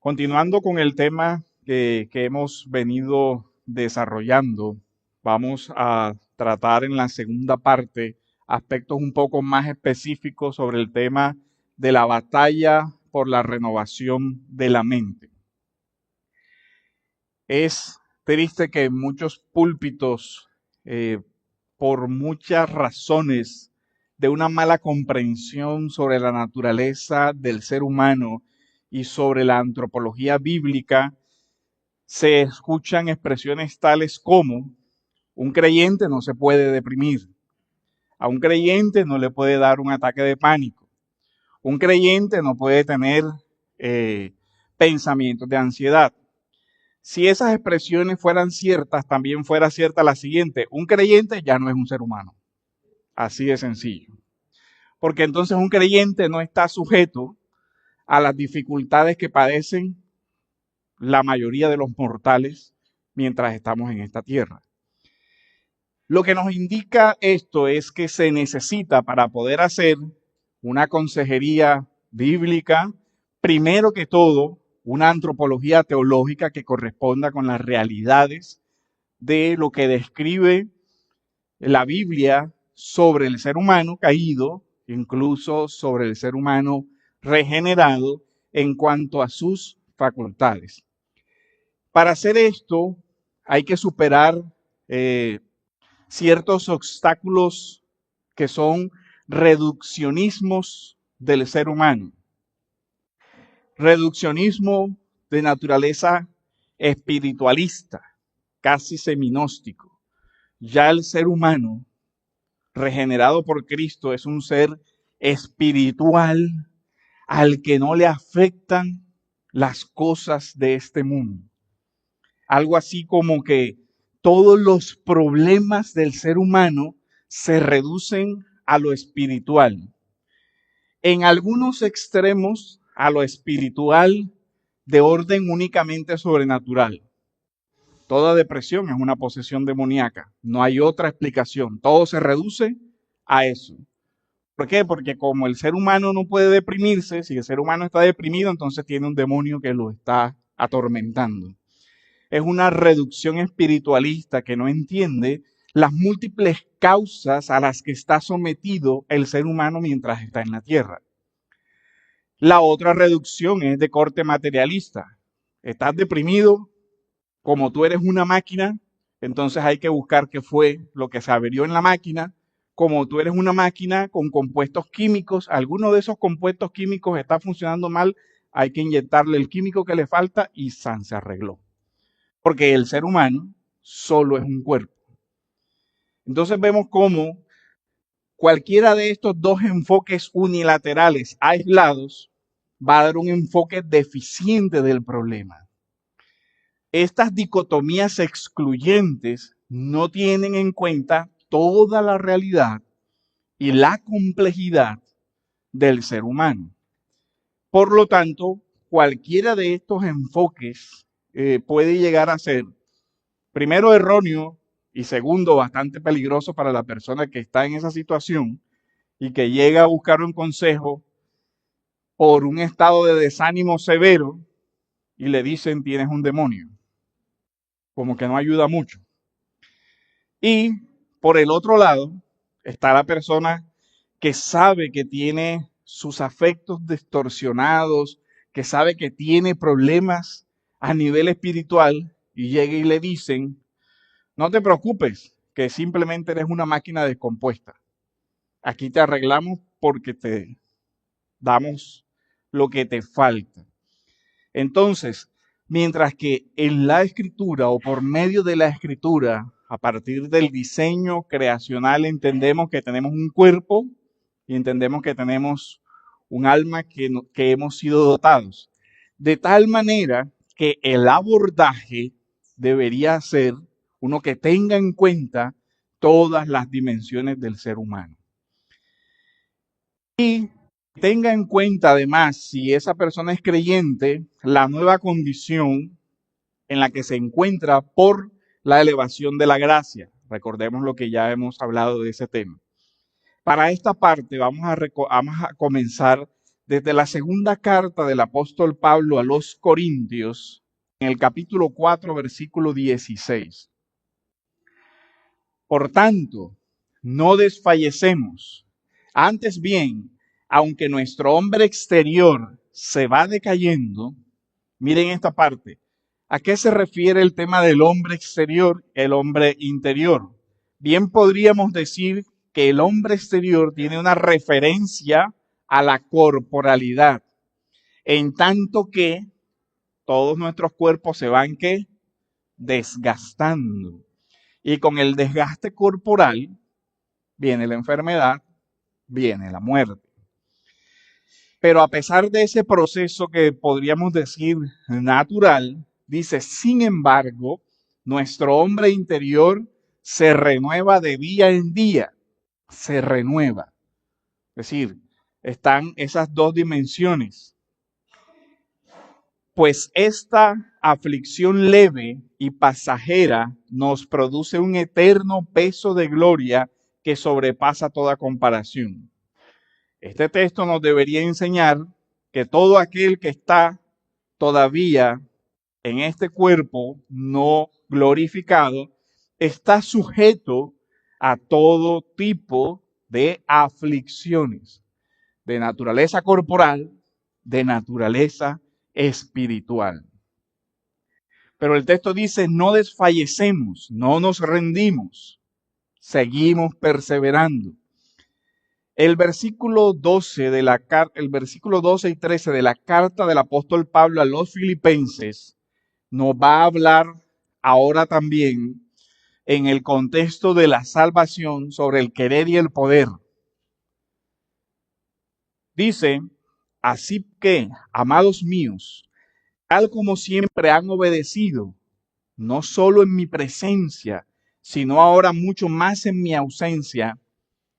Continuando con el tema que hemos venido desarrollando, vamos a tratar en la segunda parte aspectos un poco más específicos sobre el tema de la batalla por la renovación de la mente. Es triste que en muchos púlpitos, por muchas razones de una mala comprensión sobre la naturaleza del ser humano y sobre la antropología bíblica, se escuchan expresiones tales como: un creyente no se puede deprimir, a un creyente no le puede dar un ataque de pánico, un creyente no puede tener pensamientos de ansiedad. Si esas expresiones fueran ciertas, también fuera cierta la siguiente: un creyente ya no es un ser humano. Así de sencillo. Porque entonces un creyente no está sujeto a las dificultades que padecen la mayoría de los mortales mientras estamos en esta tierra. Lo que nos indica esto es que se necesita, para poder hacer una consejería bíblica, primero que todo, una antropología teológica que corresponda con las realidades de lo que describe la Biblia sobre el ser humano caído, incluso sobre el ser humano regenerado en cuanto a sus facultades. Para hacer esto hay que superar ciertos obstáculos que son reduccionismos del ser humano. Reduccionismo de naturaleza espiritualista, casi seminóstico. Ya el ser humano regenerado por Cristo es un ser espiritual al que no le afectan las cosas de este mundo. Algo así como que todos los problemas del ser humano se reducen a lo espiritual. En algunos extremos, a lo espiritual de orden únicamente sobrenatural. Toda depresión es una posesión demoníaca. No hay otra explicación. Todo se reduce a eso. ¿Por qué? Porque como el ser humano no puede deprimirse, si el ser humano está deprimido, entonces tiene un demonio que lo está atormentando. Es una reducción espiritualista que no entiende las múltiples causas a las que está sometido el ser humano mientras está en la tierra. La otra reducción es de corte materialista. Estás deprimido, como tú eres una máquina, entonces hay que buscar qué fue lo que se averió en la máquina. Como tú eres una máquina con compuestos químicos, alguno de esos compuestos químicos está funcionando mal, hay que inyectarle el químico que le falta y ¡san! Se arregló. Porque el ser humano solo es un cuerpo. Entonces vemos cómo cualquiera de estos dos enfoques unilaterales aislados va a dar un enfoque deficiente del problema. Estas dicotomías excluyentes no tienen en cuenta toda la realidad y la complejidad del ser humano. Por lo tanto, cualquiera de estos enfoques puede llegar a ser, primero, erróneo y segundo, bastante peligroso para la persona que está en esa situación y que llega a buscar un consejo por un estado de desánimo severo y le dicen tienes un demonio. Como que no ayuda mucho. Y por el otro lado está la persona que sabe que tiene sus afectos distorsionados, que sabe que tiene problemas a nivel espiritual y llega y le dicen, no te preocupes, que simplemente eres una máquina descompuesta. Aquí te arreglamos porque te damos lo que te falta. Entonces, mientras que en la escritura o por medio de la escritura, a partir del diseño creacional, entendemos que tenemos un cuerpo y entendemos que tenemos un alma que hemos sido dotados. De tal manera que el abordaje debería ser uno que tenga en cuenta todas las dimensiones del ser humano. Y tenga en cuenta además, si esa persona es creyente, la nueva condición en la que se encuentra por la elevación de la gracia. Recordemos lo que ya hemos hablado de ese tema. Para esta parte vamos a comenzar desde la segunda carta del apóstol Pablo a los Corintios, en el capítulo 4, versículo 16. Por tanto, no desfallecemos. Antes bien, aunque nuestro hombre exterior se va decayendo, miren esta parte. ¿A qué se refiere el tema del hombre exterior, el hombre interior? Bien podríamos decir que el hombre exterior tiene una referencia a la corporalidad, en tanto que todos nuestros cuerpos se van ¿qué? Desgastando. Y con el desgaste corporal viene la enfermedad, viene la muerte. Pero a pesar de ese proceso que podríamos decir natural, dice, sin embargo, nuestro hombre interior se renueva de día en día, se renueva. Es decir, están esas dos dimensiones. Pues esta aflicción leve y pasajera nos produce un eterno peso de gloria que sobrepasa toda comparación. Este texto nos debería enseñar que todo aquel que está todavía en este cuerpo no glorificado está sujeto a todo tipo de aflicciones de naturaleza corporal, de naturaleza espiritual. Pero el texto dice, no desfallecemos, no nos rendimos, seguimos perseverando. El versículo 12 el versículo 12 y 13 de la carta del apóstol Pablo a los filipenses nos va a hablar ahora también en el contexto de la salvación sobre el querer y el poder. Dice, así que, amados míos, tal como siempre han obedecido, no solo en mi presencia, sino ahora mucho más en mi ausencia,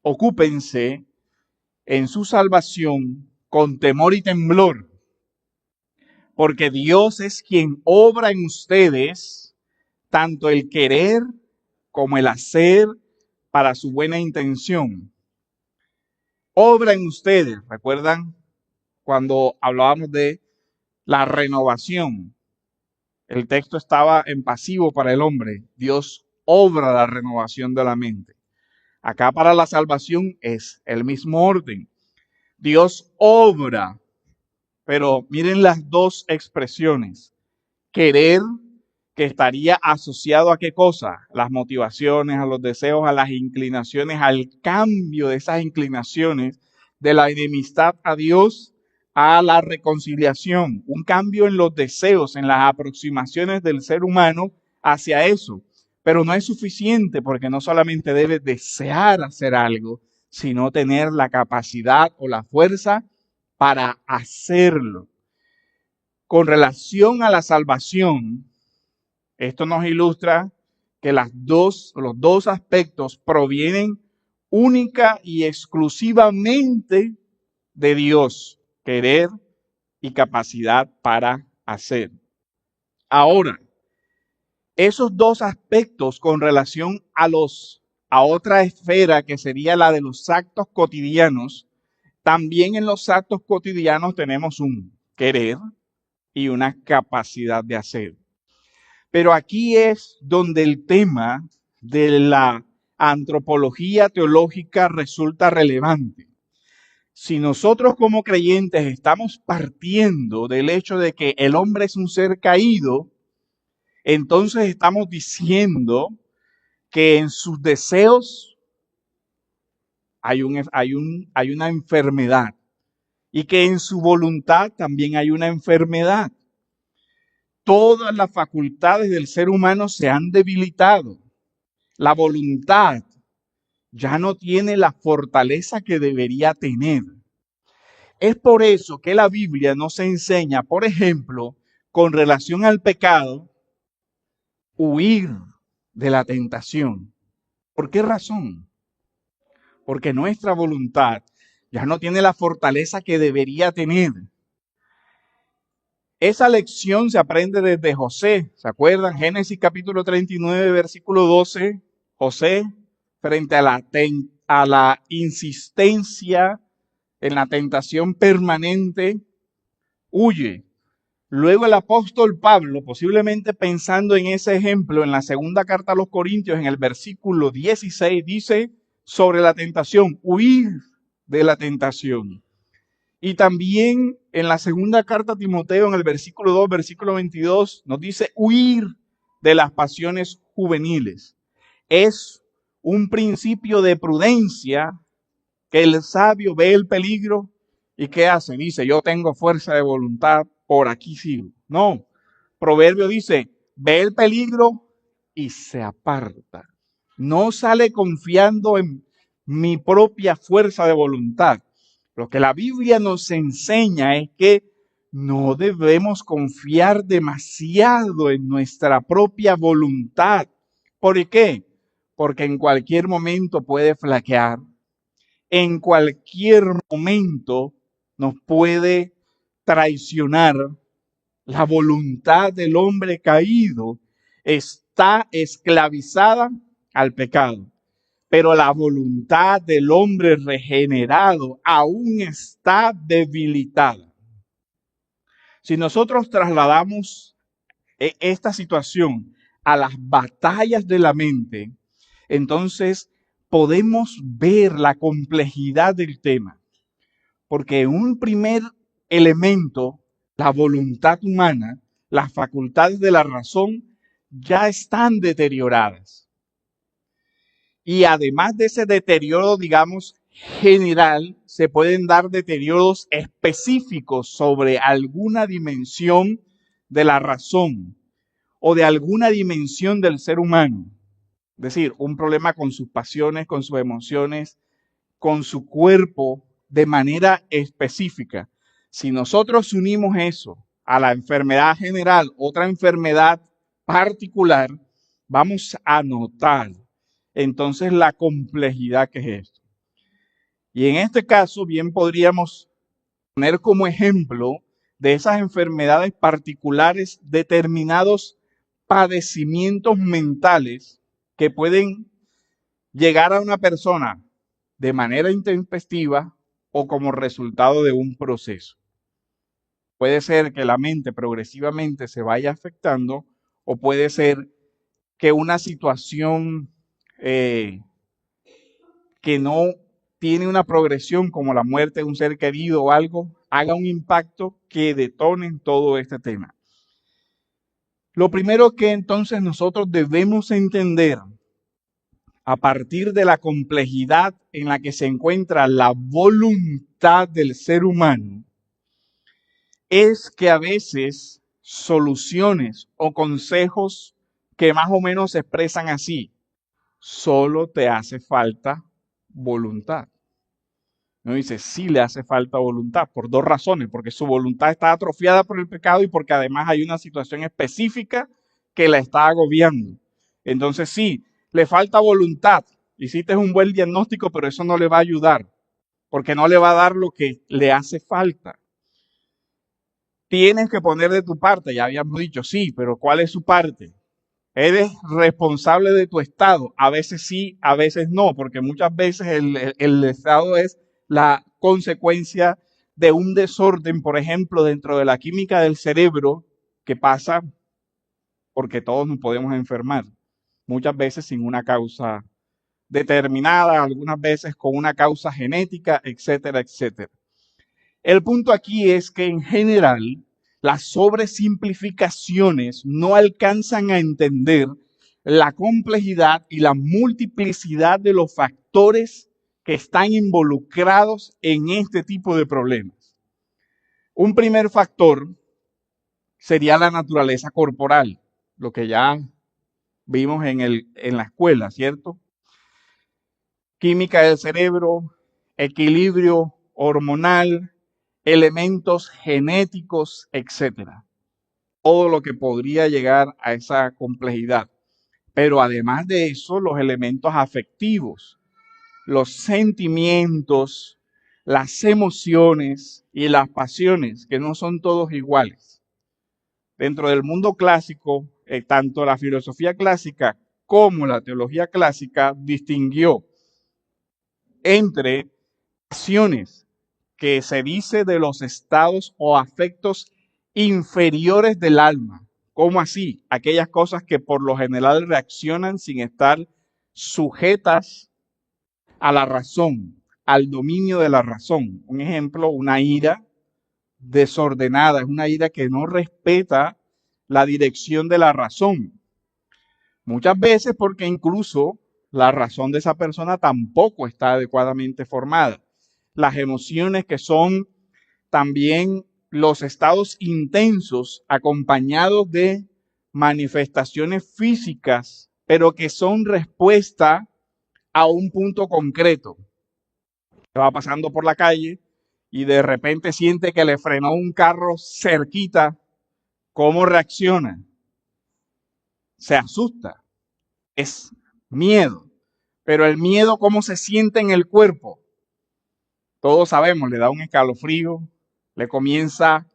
ocúpense en su salvación con temor y temblor, porque Dios es quien obra en ustedes tanto el querer como el hacer para su buena intención. Obra en ustedes, ¿recuerdan cuando hablábamos de la renovación? El texto estaba en pasivo para el hombre. Dios obra la renovación de la mente. Acá para la salvación es el mismo orden. Dios obra, pero miren las dos expresiones. Querer, que estaría asociado a qué cosa? Las motivaciones, a los deseos, a las inclinaciones, al cambio de esas inclinaciones de la enemistad a Dios a la reconciliación. Un cambio en los deseos, en las aproximaciones del ser humano hacia eso. Pero no es suficiente porque no solamente debe desear hacer algo, sino tener la capacidad o la fuerza para hacerlo. Con relación a la salvación, esto nos ilustra que los dos aspectos provienen única y exclusivamente de Dios, querer y capacidad para hacer. Ahora, esos dos aspectos con relación a otra esfera que sería la de los actos cotidianos, también en los actos cotidianos tenemos un querer y una capacidad de hacer. Pero aquí es donde el tema de la antropología teológica resulta relevante. Si nosotros como creyentes estamos partiendo del hecho de que el hombre es un ser caído, entonces estamos diciendo que en sus deseos hay una enfermedad y que en su voluntad también hay una enfermedad. Todas las facultades del ser humano se han debilitado. La voluntad ya no tiene la fortaleza que debería tener. Es por eso que la Biblia nos enseña, por ejemplo, con relación al pecado, huir de la tentación. ¿Por qué razón? Porque nuestra voluntad ya no tiene la fortaleza que debería tener. Esa lección se aprende desde José, ¿se acuerdan? Génesis capítulo 39, versículo 12. José, frente a la insistencia en la tentación permanente, huye. Luego el apóstol Pablo, posiblemente pensando en ese ejemplo, en la segunda carta a los Corintios, en el versículo 16, dice sobre la tentación, huir de la tentación. Y también en la segunda carta a Timoteo, en el versículo 2, versículo 22, nos dice huir de las pasiones juveniles. Es un principio de prudencia que el sabio ve el peligro y ¿qué hace? Dice, yo tengo fuerza de voluntad, por aquí sigo. No, Proverbio dice, ve el peligro y se aparta. No sale confiando en mi propia fuerza de voluntad. Lo que la Biblia nos enseña es que no debemos confiar demasiado en nuestra propia voluntad. ¿Por qué? Porque en cualquier momento puede flaquear. En cualquier momento nos puede traicionar. La voluntad del hombre caído está esclavizada al pecado, pero la voluntad del hombre regenerado aún está debilitada. Si nosotros trasladamos esta situación a las batallas de la mente, entonces podemos ver la complejidad del tema, porque un primer elemento, la voluntad humana, las facultades de la razón, ya están deterioradas. Y además de ese deterioro, digamos, general, se pueden dar deterioros específicos sobre alguna dimensión de la razón o de alguna dimensión del ser humano. Es decir, un problema con sus pasiones, con sus emociones, con su cuerpo de manera específica. Si nosotros unimos eso a la enfermedad general, otra enfermedad particular, vamos a notar entonces la complejidad que es esto. Y en este caso, bien podríamos poner como ejemplo de esas enfermedades particulares determinados padecimientos mentales que pueden llegar a una persona de manera intempestiva o como resultado de un proceso. Puede ser que la mente progresivamente se vaya afectando o puede ser que una situación que no tiene una progresión como la muerte de un ser querido o algo, haga un impacto que detone todo este tema. Lo primero que entonces nosotros debemos entender a partir de la complejidad en la que se encuentra la voluntad del ser humano, es que a veces soluciones o consejos que más o menos se expresan así, solo te hace falta voluntad. No dice, sí le hace falta voluntad, por dos razones, porque su voluntad está atrofiada por el pecado y porque además hay una situación específica que la está agobiando. Entonces sí, le falta voluntad. Hiciste un buen diagnóstico, pero eso no le va a ayudar, porque no le va a dar lo que le hace falta. Tienes que poner de tu parte, ya habíamos dicho, sí, pero ¿cuál es su parte? Eres responsable de tu estado, a veces sí, a veces no, porque muchas veces el estado es la consecuencia de un desorden, por ejemplo, dentro de la química del cerebro, que pasa porque todos nos podemos enfermar, muchas veces sin una causa determinada, algunas veces con una causa genética, etcétera, etcétera. El punto aquí es que en general las sobresimplificaciones no alcanzan a entender la complejidad y la multiplicidad de los factores que están involucrados en este tipo de problemas. Un primer factor sería la naturaleza corporal, lo que ya vimos en la escuela, ¿cierto? Química del cerebro, equilibrio hormonal, elementos genéticos, etcétera. Todo lo que podría llegar a esa complejidad. Pero además de eso, los elementos afectivos, los sentimientos, las emociones y las pasiones, que no son todos iguales. Dentro del mundo clásico, tanto la filosofía clásica como la teología clásica distinguió entre pasiones que se dice de los estados o afectos inferiores del alma. ¿Cómo así? Aquellas cosas que por lo general reaccionan sin estar sujetas a la razón, al dominio de la razón. Un ejemplo, una ira desordenada, es una ira que no respeta la dirección de la razón. Muchas veces porque incluso la razón de esa persona tampoco está adecuadamente formada. Las emociones que son también los estados intensos acompañados de manifestaciones físicas, pero que son respuesta a un punto concreto. Va pasando por la calle y de repente siente que le frenó un carro cerquita. ¿Cómo reacciona? Se asusta. Es miedo. Pero el miedo, ¿cómo se siente en el cuerpo? Todos sabemos, le da un escalofrío, le comienza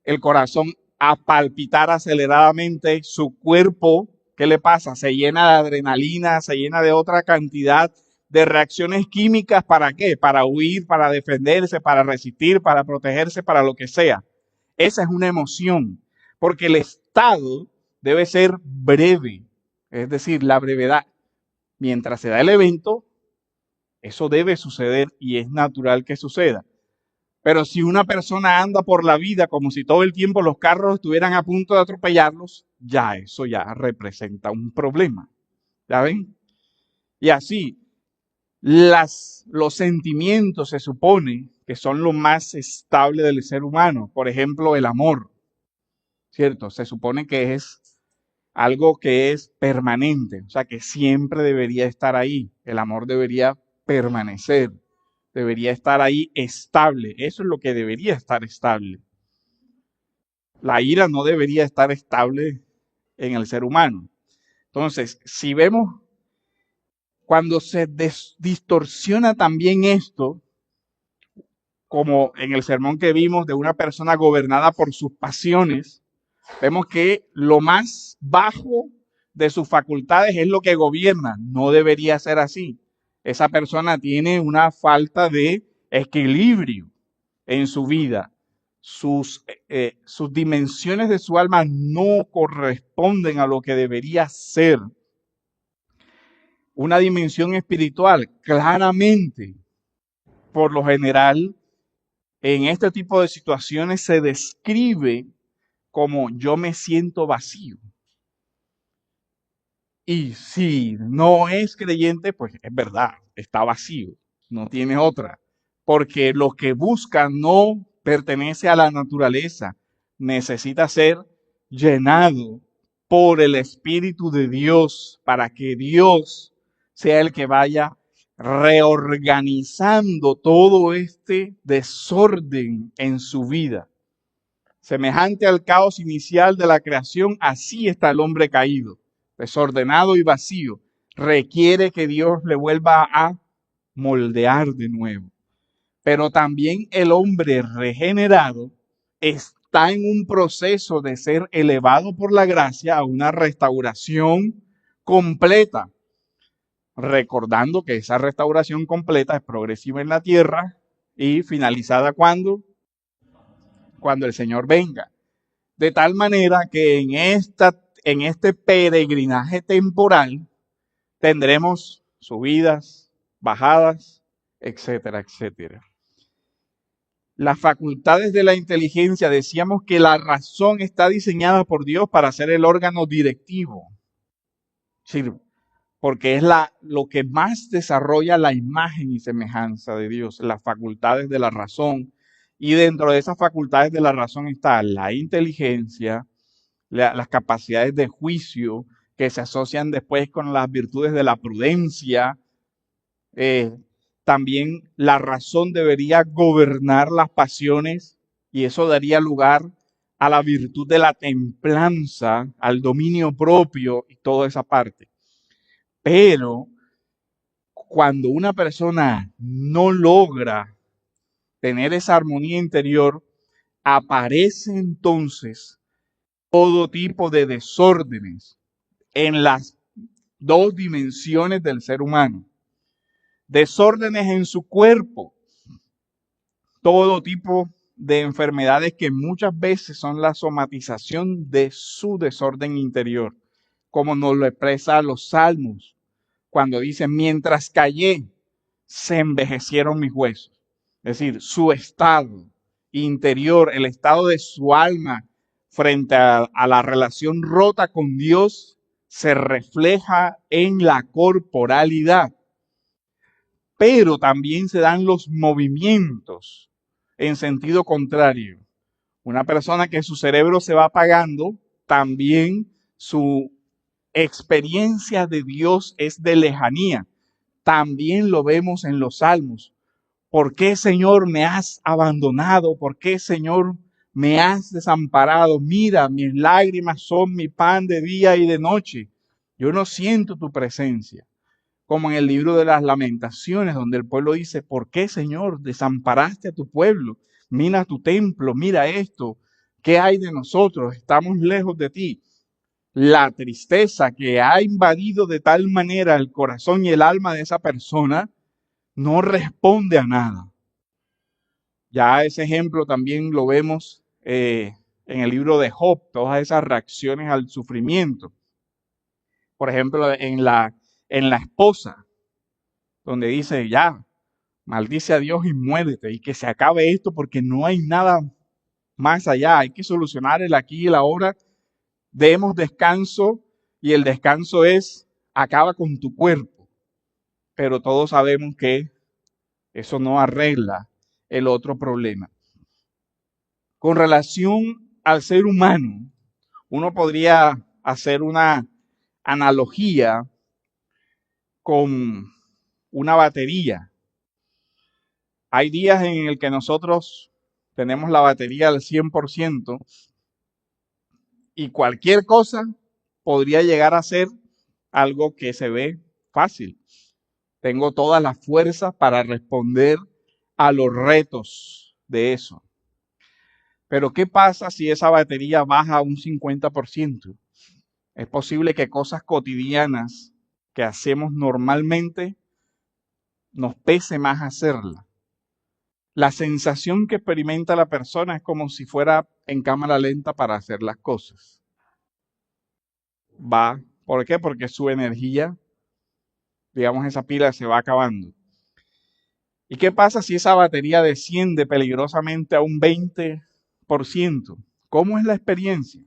el corazón a palpitar aceleradamente, su cuerpo, ¿qué le pasa? Se llena de adrenalina, se llena de otra cantidad de reacciones químicas. ¿Para qué? Para huir, para defenderse, para resistir, para protegerse, para lo que sea. Esa es una emoción, porque el estado debe ser breve, es decir, la brevedad. Mientras se da el evento, eso debe suceder y es natural que suceda. Pero si una persona anda por la vida como si todo el tiempo los carros estuvieran a punto de atropellarlos, ya eso ya representa un problema. ¿Ya ven? Y así, los sentimientos se supone que son lo más estable del ser humano. Por ejemplo, el amor, ¿cierto? Se supone que es algo que es permanente, o sea, que siempre debería estar ahí. El amor debería permanecer, debería estar ahí estable. Eso es lo que debería estar estable. La ira no debería estar estable en el ser humano. Entonces, si vemos cuando se distorsiona también esto, como en el sermón que vimos de una persona gobernada por sus pasiones, vemos que lo más bajo de sus facultades es lo que gobierna. No debería ser así. Esa persona tiene una falta de equilibrio en su vida. Sus dimensiones de su alma no corresponden a lo que debería ser. Una dimensión espiritual, claramente, por lo general, en este tipo de situaciones se describe como yo me siento vacío. Y si no es creyente, pues es verdad, está vacío, no tiene otra. Porque lo que busca no pertenece a la naturaleza, necesita ser llenado por el Espíritu de Dios para que Dios sea el que vaya reorganizando todo este desorden en su vida. Semejante al caos inicial de la creación, así está el hombre caído, desordenado y vacío. Requiere que Dios le vuelva a moldear de nuevo. Pero también el hombre regenerado está en un proceso de ser elevado por la gracia a una restauración completa. Recordando que esa restauración completa es progresiva en la tierra y finalizada cuando el Señor venga. De tal manera que en este peregrinaje temporal tendremos subidas, bajadas, etcétera, etcétera. Las facultades de la inteligencia, decíamos que la razón está diseñada por Dios para ser el órgano directivo. Sí, porque es lo que más desarrolla la imagen y semejanza de Dios, las facultades de la razón. Y dentro de esas facultades de la razón está la inteligencia, las capacidades de juicio que se asocian después con las virtudes de la prudencia. También la razón debería gobernar las pasiones y eso daría lugar a la virtud de la templanza, al dominio propio y toda esa parte. Pero cuando una persona no logra tener esa armonía interior, aparece entonces todo tipo de desórdenes en las dos dimensiones del ser humano. Desórdenes en su cuerpo. todo tipo de enfermedades que muchas veces son la somatización de su desorden interior, como nos lo expresa los Salmos, cuando dicen, mientras callé, se envejecieron mis huesos. Es decir, su estado interior, el estado de su alma frente a la relación rota con Dios, se refleja en la corporalidad. Pero también se dan los movimientos en sentido contrario. Una persona que su cerebro se va apagando, también su experiencia de Dios es de lejanía. También lo vemos en los Salmos. ¿Por qué, Señor, me has abandonado? ¿Por qué, Señor, me has desamparado? Mira, mis lágrimas son mi pan de día y de noche. Yo no siento tu presencia. Como en el libro de las Lamentaciones, donde el pueblo dice, ¿por qué, Señor, desamparaste a tu pueblo? Mira tu templo, mira esto. ¿Qué hay de nosotros? Estamos lejos de ti. La tristeza que ha invadido de tal manera el corazón y el alma de esa persona no responde a nada. Ya ese ejemplo también lo vemos en el libro de Job, todas esas reacciones al sufrimiento. Por ejemplo, en la esposa, donde dice, ya, maldice a Dios y muérete, y que se acabe esto porque no hay nada más allá, hay que solucionar el aquí y el ahora, demos descanso, y el descanso es, acaba con tu cuerpo, pero todos sabemos que eso no arregla el otro problema. Con relación al ser humano, uno podría hacer una analogía con una batería. Hay días en el que nosotros tenemos la batería al 100% y cualquier cosa podría llegar a ser algo que se ve fácil. Tengo todas las fuerzas para responder a los retos de eso. Pero ¿qué pasa si esa batería baja a un 50%? Es posible que cosas cotidianas que hacemos normalmente nos pese más hacerlas. La sensación que experimenta la persona es como si fuera en cámara lenta para hacer las cosas. ¿Por qué? Porque su energía, digamos, esa pila se va acabando. ¿Y qué pasa si esa batería desciende peligrosamente a un 20%? ¿Cómo es la experiencia?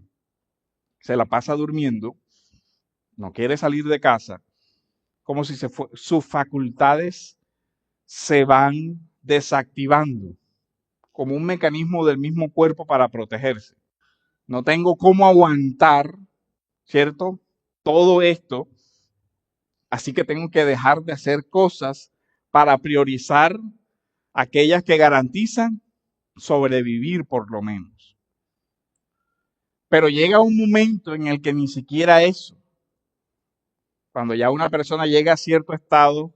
Se la pasa durmiendo, no quiere salir de casa, como si sus facultades se van desactivando, como un mecanismo del mismo cuerpo para protegerse. No tengo cómo aguantar, ¿cierto? Todo esto, así que tengo que dejar de hacer cosas para priorizar aquellas que garantizan sobrevivir por lo menos. Pero llega un momento en el que ni siquiera eso, cuando ya una persona llega a cierto estado,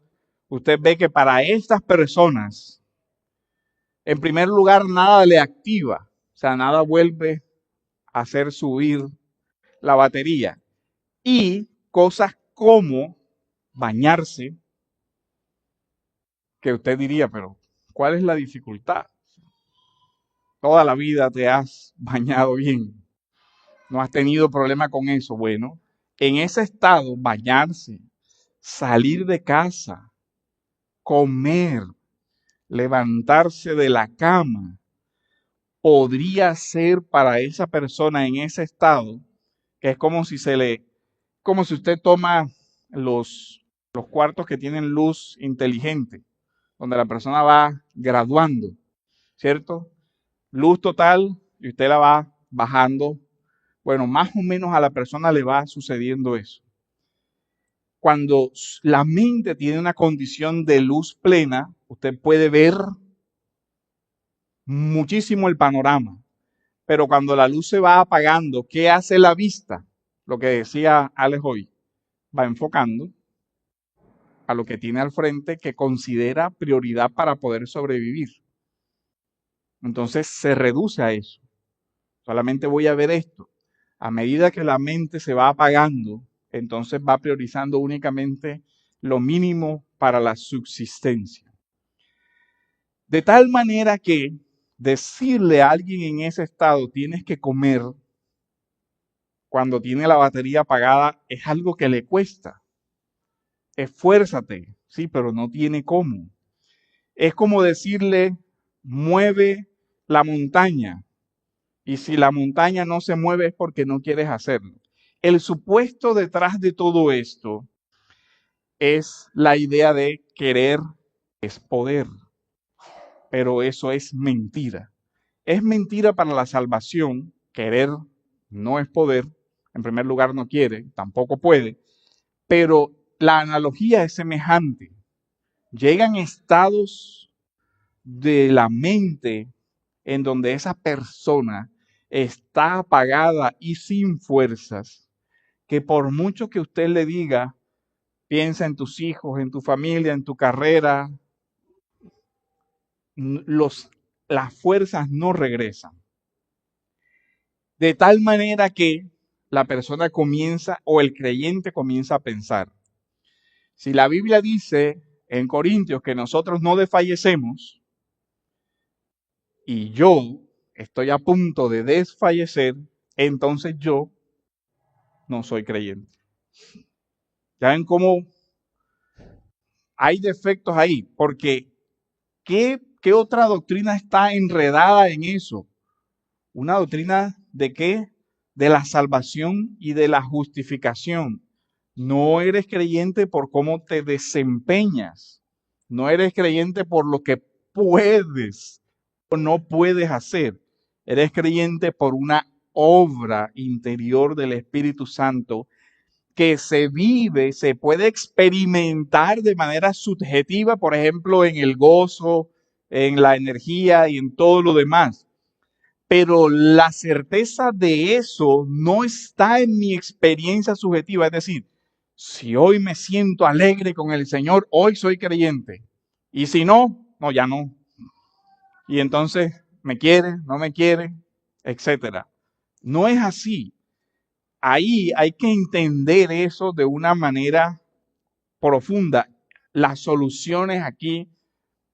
usted ve que para estas personas, en primer lugar, nada le activa, o sea, nada vuelve a hacer subir la batería. Y cosas como bañarse, que usted diría, pero ¿cuál es la dificultad? Toda la vida te has bañado bien, no has tenido problema con eso. Bueno, en ese estado, bañarse, salir de casa, comer, levantarse de la cama, podría ser para esa persona en ese estado, que es como si como si usted toma los cuartos que tienen luz inteligente, donde la persona va graduando, ¿cierto? Luz total y usted la va bajando. Bueno, más o menos a la persona le va sucediendo eso. Cuando la mente tiene una condición de luz plena, usted puede ver muchísimo el panorama. Pero cuando la luz se va apagando, ¿qué hace la vista? Lo que decía Alex hoy, va enfocando a lo que tiene al frente que considera prioridad para poder sobrevivir. Entonces se reduce a eso. Solamente voy a ver esto. A medida que la mente se va apagando, entonces va priorizando únicamente lo mínimo para la subsistencia. De tal manera que decirle a alguien en ese estado, tienes que comer cuando tiene la batería apagada, es algo que le cuesta. Esfuérzate, sí, pero no tiene cómo. Es como decirle, mueve la montaña. Y si la montaña no se mueve es porque no quieres hacerlo. El supuesto detrás de todo esto es la idea de querer es poder, pero eso es mentira. Es mentira para la salvación, querer no es poder, en primer lugar no quiere, tampoco puede, pero la analogía es semejante. Llegan estados de la mente en donde esa persona está apagada y sin fuerzas, que por mucho que usted le diga, piensa en tus hijos, en tu familia, en tu carrera, las fuerzas no regresan. De tal manera que la persona comienza o el creyente comienza a pensar, si la Biblia dice en Corintios que nosotros no desfallecemos y yo estoy a punto de desfallecer, entonces yo no soy creyente. ¿Ya ven cómo hay defectos ahí? Porque ¿qué otra doctrina está enredada en eso? Una doctrina de qué? De la salvación y de la justificación. No eres creyente por cómo te desempeñas. No eres creyente por lo que puedes o no puedes hacer. Eres creyente por una obra interior del Espíritu Santo que se vive, se puede experimentar de manera subjetiva, por ejemplo, en el gozo, en la energía y en todo lo demás. Pero la certeza de eso no está en mi experiencia subjetiva. Es decir, si hoy me siento alegre con el Señor, hoy soy creyente. Y si no, no, ya no. Y entonces, ¿me quiere? ¿No me quiere? Etcétera. No es así. Ahí hay que entender eso de una manera profunda. Las soluciones aquí,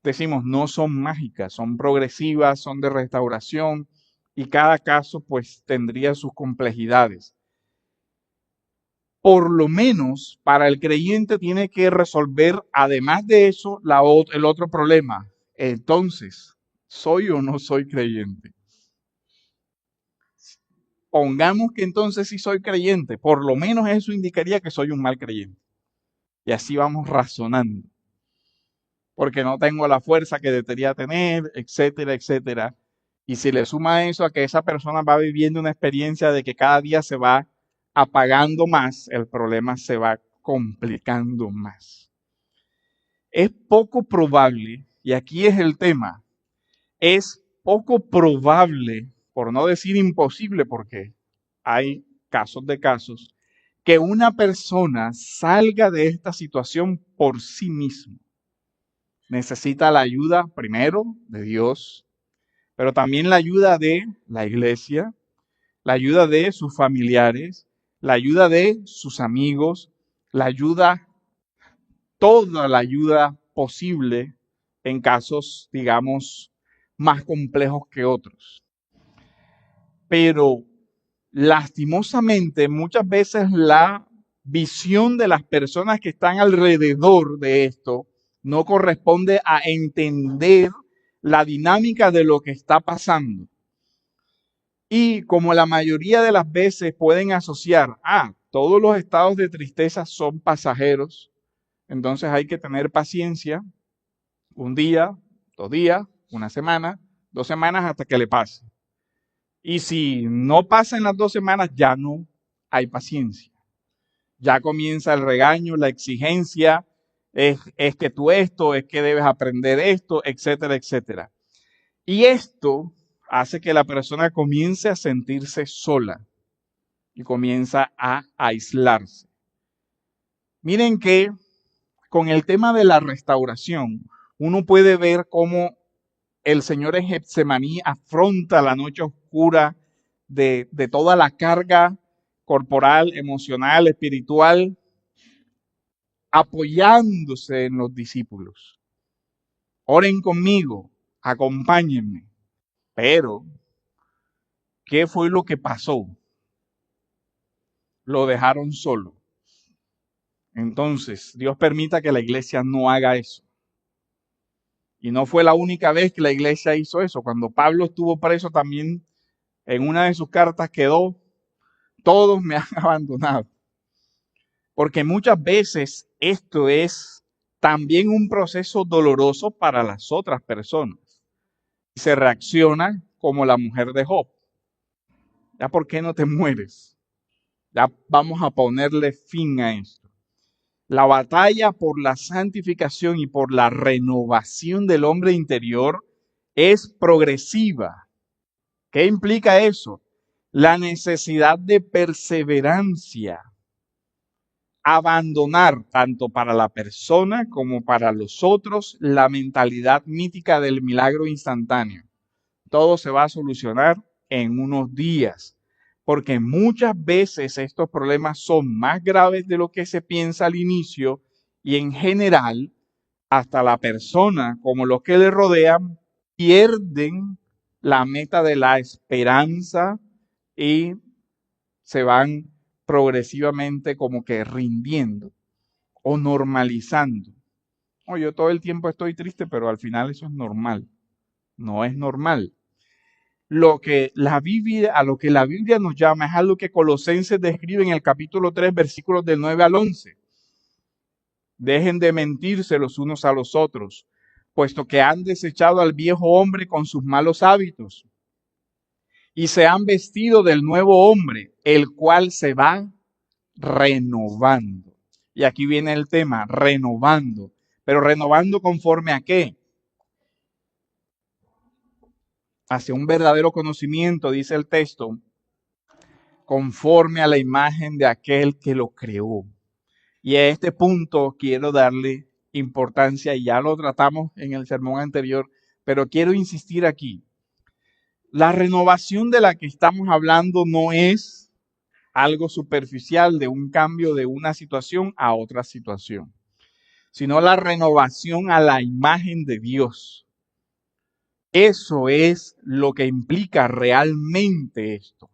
decimos, no son mágicas, son progresivas, son de restauración y cada caso pues tendría sus complejidades. Por lo menos para el creyente tiene que resolver, además de eso, el otro problema. Entonces, ¿soy o no soy creyente? Pongamos que entonces sí soy creyente, por lo menos eso indicaría que soy un mal creyente. Y así vamos razonando. Porque no tengo la fuerza que debería tener, etcétera, etcétera. Y si le suma eso a que esa persona va viviendo una experiencia de que cada día se va apagando más, el problema se va complicando más. Es poco probable, y aquí es el tema, es poco probable, por no decir imposible, porque hay casos de casos, que una persona salga de esta situación por sí mismo. Necesita la ayuda primero de Dios, pero también la ayuda de la iglesia, la ayuda de sus familiares, la ayuda de sus amigos, toda la ayuda posible en casos, digamos, más complejos que otros. Pero lastimosamente muchas veces la visión de las personas que están alrededor de esto no corresponde a entender la dinámica de lo que está pasando. Y como la mayoría de las veces pueden asociar, todos los estados de tristeza son pasajeros, entonces hay que tener paciencia, un día, 2 días, una semana, 2 semanas hasta que le pase. Y si no pasa en las 2 semanas, ya no hay paciencia. Ya comienza el regaño, la exigencia, es que tú esto, es que debes aprender esto, etcétera, etcétera. Y esto hace que la persona comience a sentirse sola y comienza a aislarse. Miren que con el tema de la restauración, uno puede ver cómo el Señor en Getsemaní afronta la noche oscura de toda la carga corporal, emocional, espiritual, apoyándose en los discípulos. Oren conmigo, acompáñenme. Pero, ¿qué fue lo que pasó? Lo dejaron solo. Entonces, Dios permita que la iglesia no haga eso. Y no fue la única vez que la iglesia hizo eso. Cuando Pablo estuvo preso también, en una de sus cartas quedó, todos me han abandonado. Porque muchas veces esto es también un proceso doloroso para las otras personas. Se reacciona como la mujer de Job. ¿Ya por qué no te mueres? Ya vamos a ponerle fin a esto. La batalla por la santificación y por la renovación del hombre interior es progresiva. ¿Qué implica eso? La necesidad de perseverancia. Abandonar, tanto para la persona como para los otros, la mentalidad mítica del milagro instantáneo. Todo se va a solucionar en unos días, porque muchas veces estos problemas son más graves de lo que se piensa al inicio y en general hasta la persona como los que le rodean pierden la meta de la esperanza y se van progresivamente como que rindiendo o normalizando. Oh, yo todo el tiempo estoy triste, pero al final eso es normal. No es normal. A lo que la Biblia nos llama es algo que Colosenses describe en el capítulo 3, versículos del 9 al 11. Dejen de mentirse los unos a los otros, puesto que han desechado al viejo hombre con sus malos hábitos y se han vestido del nuevo hombre, el cual se va renovando. Y aquí viene el tema, renovando. Pero renovando conforme a qué? Hacia un verdadero conocimiento, dice el texto, conforme a la imagen de aquel que lo creó. Y a este punto quiero darle importancia, y ya lo tratamos en el sermón anterior, pero quiero insistir aquí. La renovación de la que estamos hablando no es algo superficial de un cambio de una situación a otra situación, sino la renovación a la imagen de Dios. Eso es lo que implica realmente esto.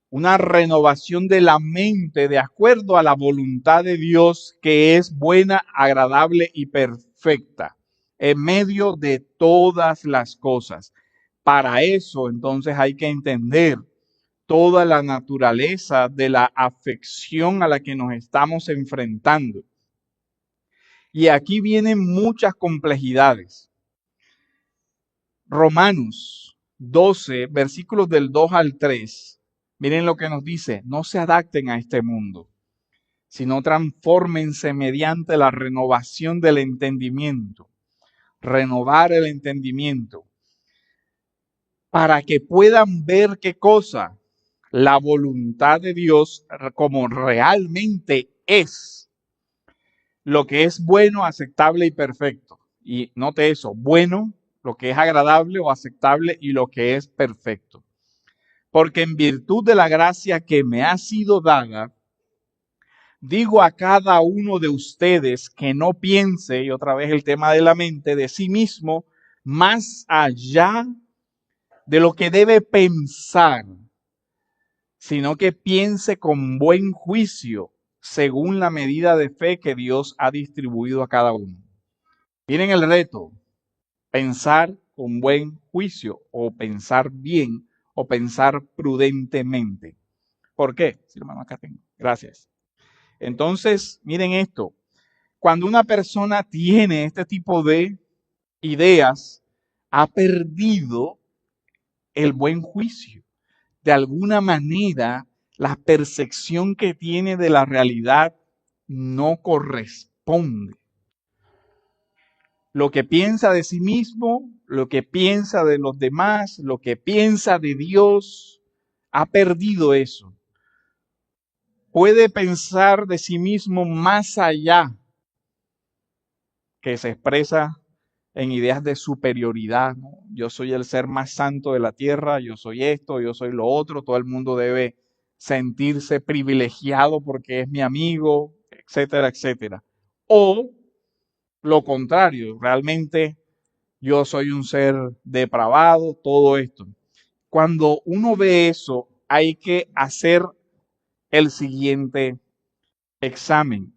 Una renovación de la mente de acuerdo a la voluntad de Dios, que es buena, agradable y perfecta en medio de todas las cosas. Para eso, entonces, hay que entender toda la naturaleza de la afección a la que nos estamos enfrentando. Y aquí vienen muchas complejidades. Romanos 12, versículos del 2 al 3. Miren lo que nos dice: no se adapten a este mundo, sino transfórmense mediante la renovación del entendimiento. Renovar el entendimiento. Para que puedan ver qué cosa, la voluntad de Dios como realmente es. Lo que es bueno, aceptable y perfecto. Y note eso, bueno, lo que es agradable o aceptable y lo que es perfecto. Porque en virtud de la gracia que me ha sido dada, digo a cada uno de ustedes que no piense, y otra vez el tema de la mente, de sí mismo, más allá de lo que debe pensar, sino que piense con buen juicio, según la medida de fe que Dios ha distribuido a cada uno. Miren el reto: pensar con buen juicio, o pensar bien, o pensar prudentemente. ¿Por qué? Sí, hermano, acá tengo. Gracias. Entonces, miren esto. Cuando una persona tiene este tipo de ideas, ha perdido el buen juicio. De alguna manera, la percepción que tiene de la realidad no corresponde. Lo que piensa de sí mismo, lo que piensa de los demás, lo que piensa de Dios, ha perdido eso. Puede pensar de sí mismo más allá, que se expresa en ideas de superioridad, ¿no? Yo soy el ser más santo de la tierra, yo soy esto, yo soy lo otro, todo el mundo debe sentirse privilegiado porque es mi amigo, etcétera, etcétera. O lo contrario, realmente yo soy un ser depravado, todo esto. Cuando uno ve eso, hay que hacer el siguiente examen.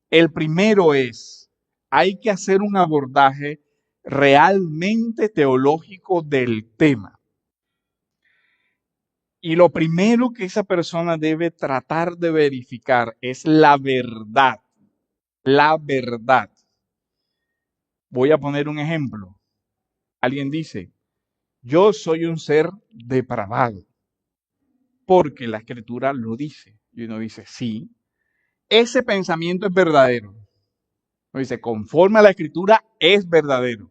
El primero es, hay que hacer un abordaje realmente teológico del tema. Y lo primero que esa persona debe tratar de verificar es la verdad. La verdad. Voy a poner un ejemplo. Alguien dice, yo soy un ser depravado, porque la escritura lo dice. Y uno dice, sí, ese pensamiento es verdadero. Uno dice, conforme a la escritura es verdadero.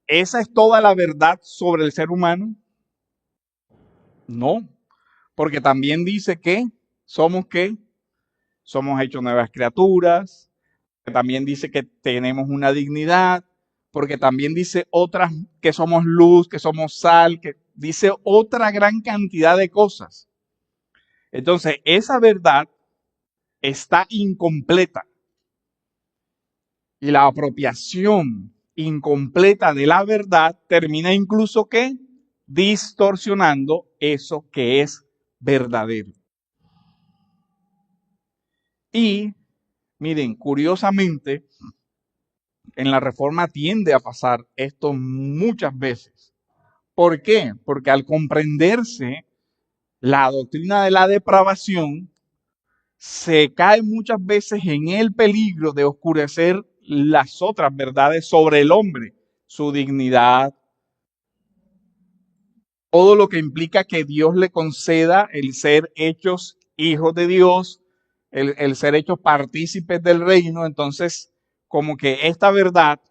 ¿Esa es toda la verdad sobre el ser humano? No, porque también dice que somos qué, somos hechos nuevas criaturas, que también dice que tenemos una dignidad, porque también dice otras que somos luz, que somos sal, que dice otra gran cantidad de cosas. Entonces, esa verdad está incompleta y la apropiación incompleta de la verdad termina incluso que distorsionando eso que es verdadero. Y miren, curiosamente, en la Reforma tiende a pasar esto muchas veces. ¿Por qué? Porque al comprenderse la doctrina de la depravación, se cae muchas veces en el peligro de oscurecer las otras verdades sobre el hombre, su dignidad, todo lo que implica que Dios le conceda el ser hechos hijos de Dios, el ser hechos partícipes del reino. Entonces, como que esta verdad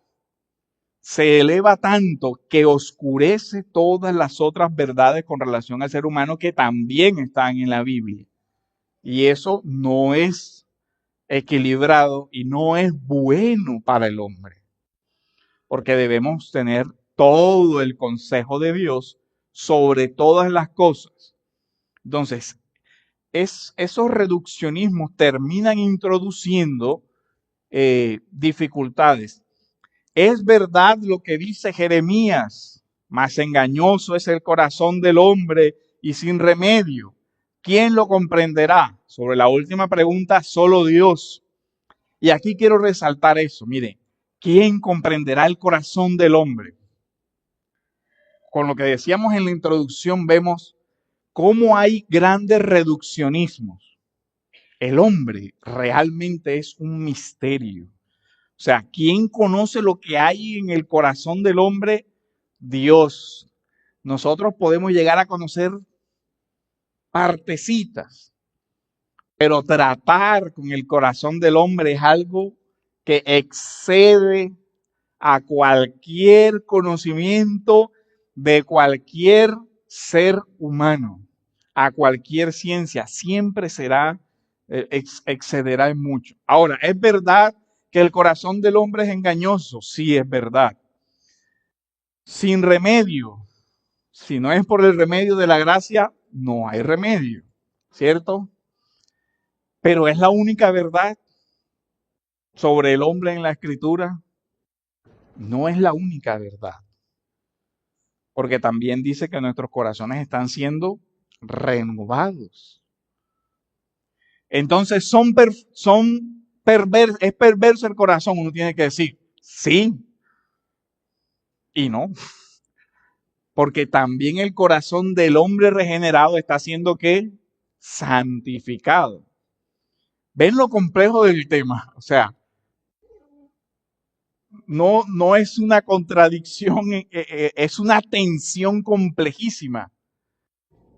se eleva tanto que oscurece todas las otras verdades con relación al ser humano que también están en la Biblia. Y eso no es equilibrado y no es bueno para el hombre, porque debemos tener todo el consejo de Dios sobre todas las cosas. Entonces, esos reduccionismos terminan introduciendo dificultades. Es verdad lo que dice Jeremías, más engañoso es el corazón del hombre y sin remedio. ¿Quién lo comprenderá? Sobre la última pregunta, solo Dios. Y aquí quiero resaltar eso. Mire, ¿quién comprenderá el corazón del hombre? Con lo que decíamos en la introducción, vemos cómo hay grandes reduccionismos. El hombre realmente es un misterio. O sea, ¿quién conoce lo que hay en el corazón del hombre? Dios. Nosotros podemos llegar a conocer partecitas, pero tratar con el corazón del hombre es algo que excede a cualquier conocimiento de cualquier ser humano, a cualquier ciencia. Siempre será, excederá en mucho. Ahora, ¿es verdad que el corazón del hombre es engañoso? Sí, es verdad. Sin remedio. Si no es por el remedio de la gracia, no hay remedio, ¿cierto? Pero es la única verdad sobre el hombre en la escritura. No es la única verdad. Porque también dice que nuestros corazones están siendo renovados. Entonces es perverso el corazón. Uno tiene que decir sí y no. Porque también el corazón del hombre regenerado está siendo ¿qué? Santificado. ¿Ven lo complejo del tema? O sea, no es una contradicción, es una tensión complejísima.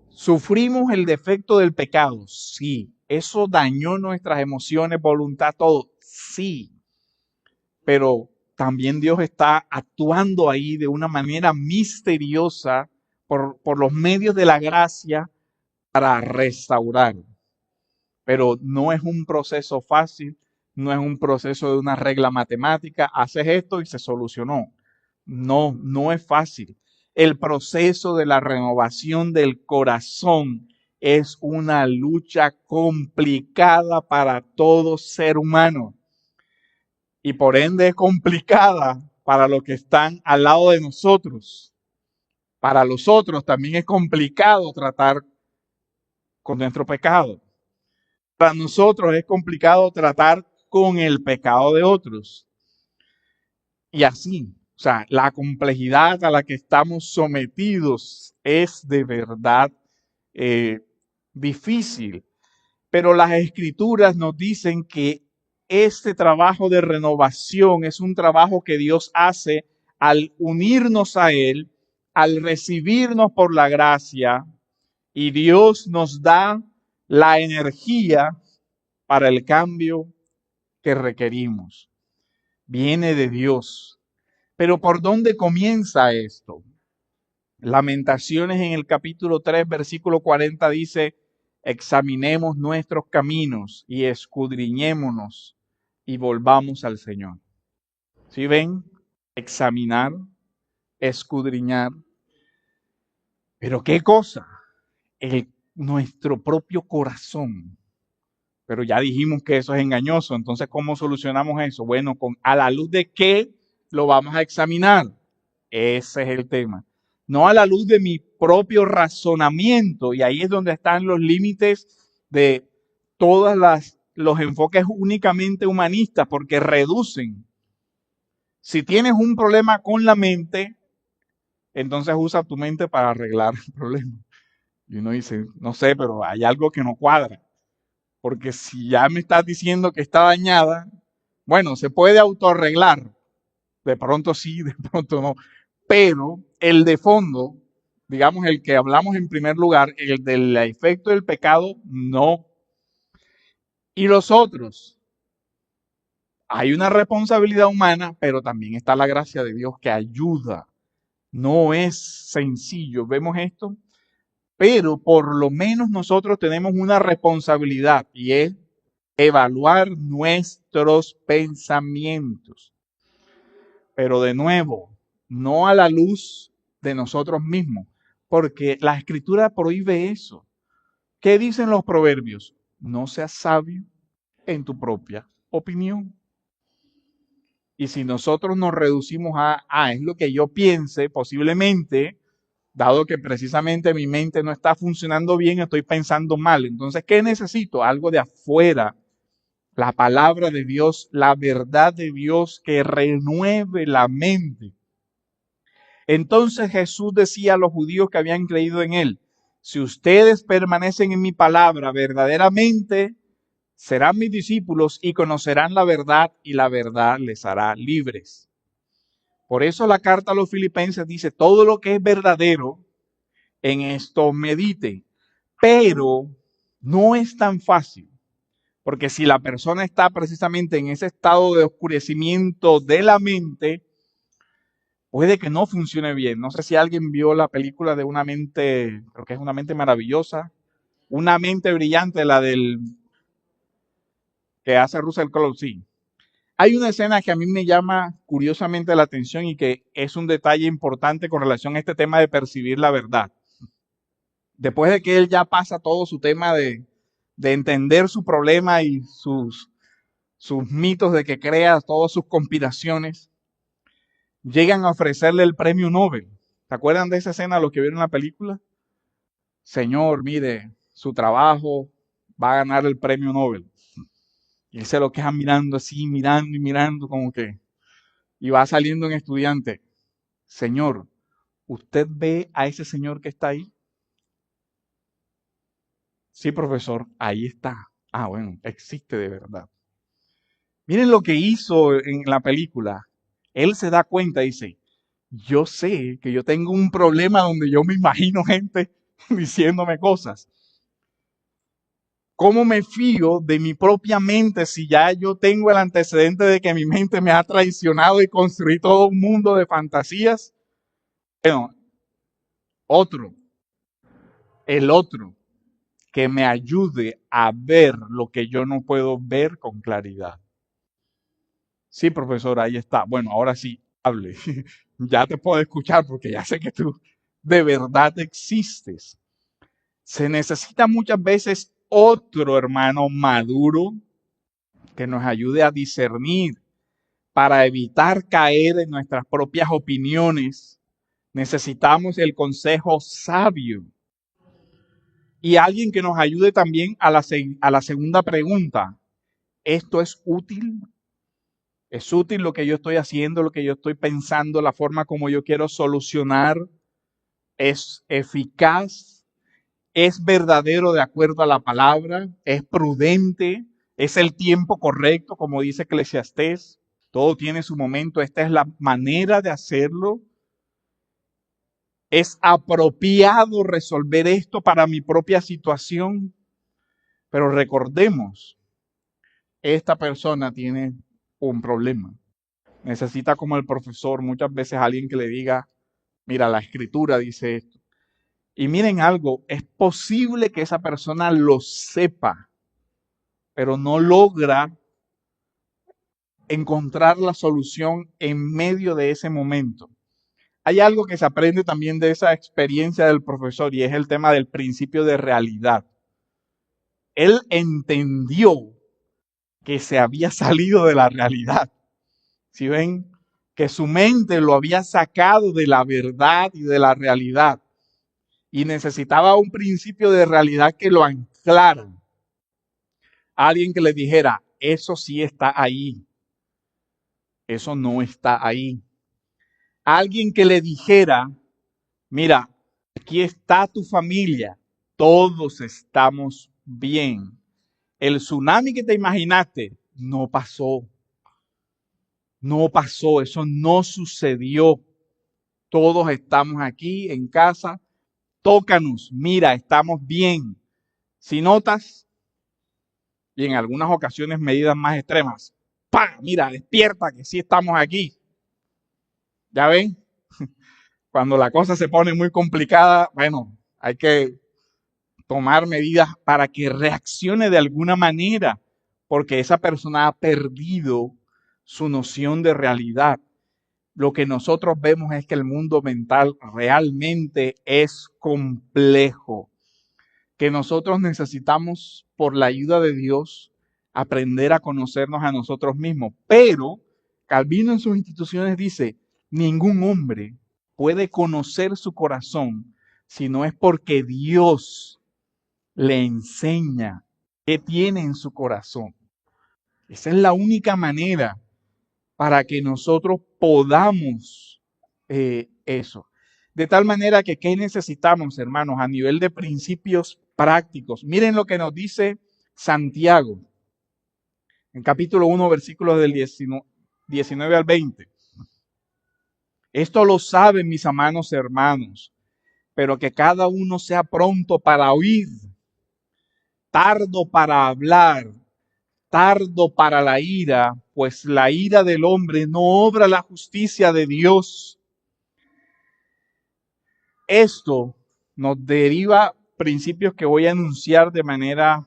¿Sufrimos el defecto del pecado? Sí. ¿Eso dañó nuestras emociones, voluntad, todo? Sí. Pero también Dios está actuando ahí de una manera misteriosa por los medios de la gracia para restaurar. Pero no es un proceso fácil, no es un proceso de una regla matemática, haces esto y se solucionó. No, no es fácil. El proceso de la renovación del corazón es una lucha complicada para todo ser humano. Y por ende es complicada para los que están al lado de nosotros. Para los otros también es complicado tratar con nuestro pecado. Para nosotros es complicado tratar con el pecado de otros. Y así, o sea, la complejidad a la que estamos sometidos es de verdad difícil. Pero las escrituras nos dicen que este trabajo de renovación es un trabajo que Dios hace al unirnos a Él, al recibirnos por la gracia, y Dios nos da la energía para el cambio que requerimos. Viene de Dios. Pero ¿por dónde comienza esto? Lamentaciones en el capítulo 3, versículo 40 dice: examinemos nuestros caminos y escudriñémonos y volvamos al Señor. ¿Sí ven? Examinar, escudriñar. ¿Pero qué cosa? Nuestro propio corazón. Pero ya dijimos que eso es engañoso. Entonces, ¿cómo solucionamos eso? Bueno, ¿a la luz de qué lo vamos a examinar? Ese es el tema. No a la luz de mi propio razonamiento. Y ahí es donde están los límites de todos los enfoques únicamente humanistas, porque reducen. Si tienes un problema con la mente, entonces usa tu mente para arreglar el problema. Y uno dice, no sé, pero hay algo que no cuadra. Porque si ya me estás diciendo que está dañada, bueno, se puede autoarreglar. De pronto sí, de pronto no. Pero el de fondo, digamos el que hablamos en primer lugar, el del efecto del pecado, no. Y los otros, hay una responsabilidad humana, pero también está la gracia de Dios que ayuda. No es sencillo, vemos esto, pero por lo menos nosotros tenemos una responsabilidad y es evaluar nuestros pensamientos. Pero de nuevo, no a la luz de nosotros mismos, porque la Escritura prohíbe eso. ¿Qué dicen los proverbios? No seas sabio en tu propia opinión. Y si nosotros nos reducimos a es lo que yo piense, posiblemente, dado que precisamente mi mente no está funcionando bien, estoy pensando mal. Entonces, ¿qué necesito? Algo de afuera. La palabra de Dios, la verdad de Dios que renueve la mente. Entonces Jesús decía a los judíos que habían creído en él: si ustedes permanecen en mi palabra, verdaderamente serán mis discípulos y conocerán la verdad y la verdad les hará libres. Por eso la carta a los Filipenses dice: todo lo que es verdadero, en esto medite. Pero no es tan fácil. Porque si la persona está precisamente en ese estado de oscurecimiento de la mente, puede que no funcione bien. No sé si alguien vio la película de Una mente, creo que es Una mente maravillosa, Una mente brillante, la del que hace Russell Crowe, sí. Hay una escena que a mí me llama curiosamente la atención y que es un detalle importante con relación a este tema de percibir la verdad. Después de que él ya pasa todo su tema de entender su problema y sus mitos de que crea, todas sus conspiraciones, llegan a ofrecerle el premio Nobel. ¿Se acuerdan de esa escena, los que vieron la película? Señor, mire, su trabajo va a ganar el premio Nobel. Y él se lo queda mirando así, mirando y mirando, como que, y va saliendo un estudiante. Señor, ¿usted ve a ese señor que está ahí? Sí, profesor, ahí está. Ah, bueno, existe de verdad. Miren lo que hizo en la película. Él se da cuenta y dice: yo sé que yo tengo un problema donde yo me imagino gente diciéndome cosas. ¿Cómo me fío de mi propia mente si ya yo tengo el antecedente de que mi mente me ha traicionado y construí todo un mundo de fantasías? Bueno, el otro, que me ayude a ver lo que yo no puedo ver con claridad. Sí, profesor, ahí está. Bueno, ahora sí, hable. Ya te puedo escuchar porque ya sé que tú de verdad existes. Se necesita muchas veces otro hermano maduro que nos ayude a discernir. para evitar caer en nuestras propias opiniones, necesitamos el consejo sabio y alguien que nos ayude también a la segunda pregunta. ¿Esto es útil? ¿Es útil lo que yo estoy haciendo, lo que yo estoy pensando, la forma como yo quiero solucionar? ¿Es eficaz? ¿Es verdadero de acuerdo a la palabra? ¿Es prudente? ¿Es el tiempo correcto, como dice Eclesiastés? Todo tiene su momento. Esta es la manera de hacerlo. ¿Es apropiado resolver esto para mi propia situación? Pero recordemos, esta persona tiene un problema. Necesita, como el profesor, muchas veces alguien que le diga, mira, la escritura dice esto. Y miren algo, es posible que esa persona lo sepa, pero no logra encontrar la solución en medio de ese momento. Hay algo que se aprende también de esa experiencia del profesor y es el tema del principio de realidad. Él entendió que se había salido de la realidad. ¿Sí ven? Que su mente lo había sacado de la verdad y de la realidad. Y necesitaba un principio de realidad que lo anclara. Alguien que le dijera, eso sí está ahí. Eso no está ahí. Alguien que le dijera, mira, aquí está tu familia. Todos estamos bien. El tsunami que te imaginaste no pasó. No pasó. Eso no sucedió. Todos estamos aquí en casa. Tócanos. Mira, estamos bien. Si notas, y en algunas ocasiones medidas más extremas, ¡pah! Mira, despierta que sí estamos aquí. ¿Ya ven? Cuando la cosa se pone muy complicada, bueno, hay que tomar medidas para que reaccione de alguna manera, porque esa persona ha perdido su noción de realidad. Lo que nosotros vemos es que el mundo mental realmente es complejo, que nosotros necesitamos, por la ayuda de Dios, aprender a conocernos a nosotros mismos. Pero Calvino en sus instituciones dice, ningún hombre puede conocer su corazón si no es porque Dios le enseña qué tiene en su corazón. Esa es la única manera para que nosotros podamos eso. De tal manera que, ¿qué necesitamos, hermanos, a nivel de principios prácticos? Miren lo que nos dice Santiago, en capítulo 1, versículos del 19 al 20. Esto lo saben mis amados hermanos, pero que cada uno sea pronto para oír, tardo para hablar, tardo para la ira, pues la ira del hombre no obra la justicia de Dios. Esto nos deriva principios que voy a enunciar de manera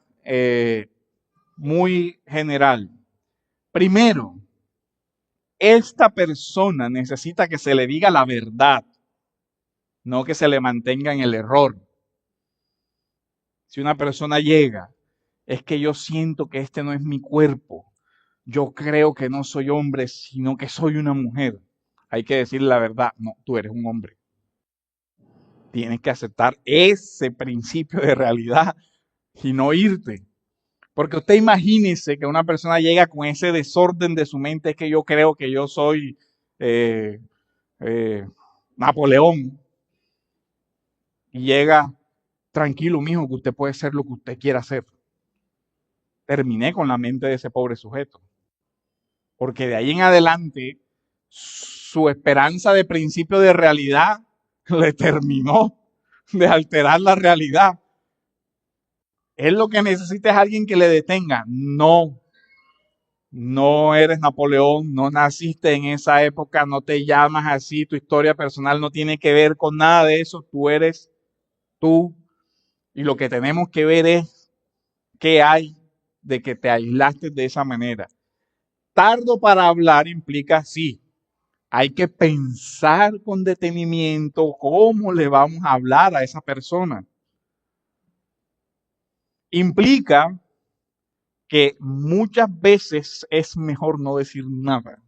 muy general. Primero, esta persona necesita que se le diga la verdad, no que se le mantenga en el error. Si una persona llega, es que yo siento que este no es mi cuerpo. Yo creo que no soy hombre, sino que soy una mujer. Hay que decirle la verdad. No, tú eres un hombre. Tienes que aceptar ese principio de realidad y no irte. Porque usted imagínese que una persona llega con ese desorden de su mente, es que yo creo que yo soy eh, Napoleón. Y llega, tranquilo, mijo, que usted puede ser lo que usted quiera hacer. Terminé con la mente de ese pobre sujeto. Porque de ahí en adelante, su esperanza de principio de realidad le terminó de alterar la realidad. Él lo que necesita es alguien que le detenga. No, no eres Napoleón, no naciste en esa época, no te llamas así, tu historia personal no tiene que ver con nada de eso, tú eres tú. Y lo que tenemos que ver es qué hay de que te aislaste de esa manera. Tardo para hablar implica sí. Hay que pensar con detenimiento cómo le vamos a hablar a esa persona. Implica que muchas veces es mejor no decir nada.